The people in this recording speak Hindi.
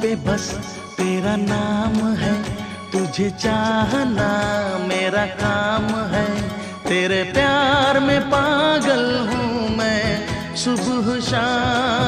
पे बस तेरा नाम है, तुझे चाहना मेरा काम है। तेरे प्यार में पागल हूँ मैं सुबह शाम।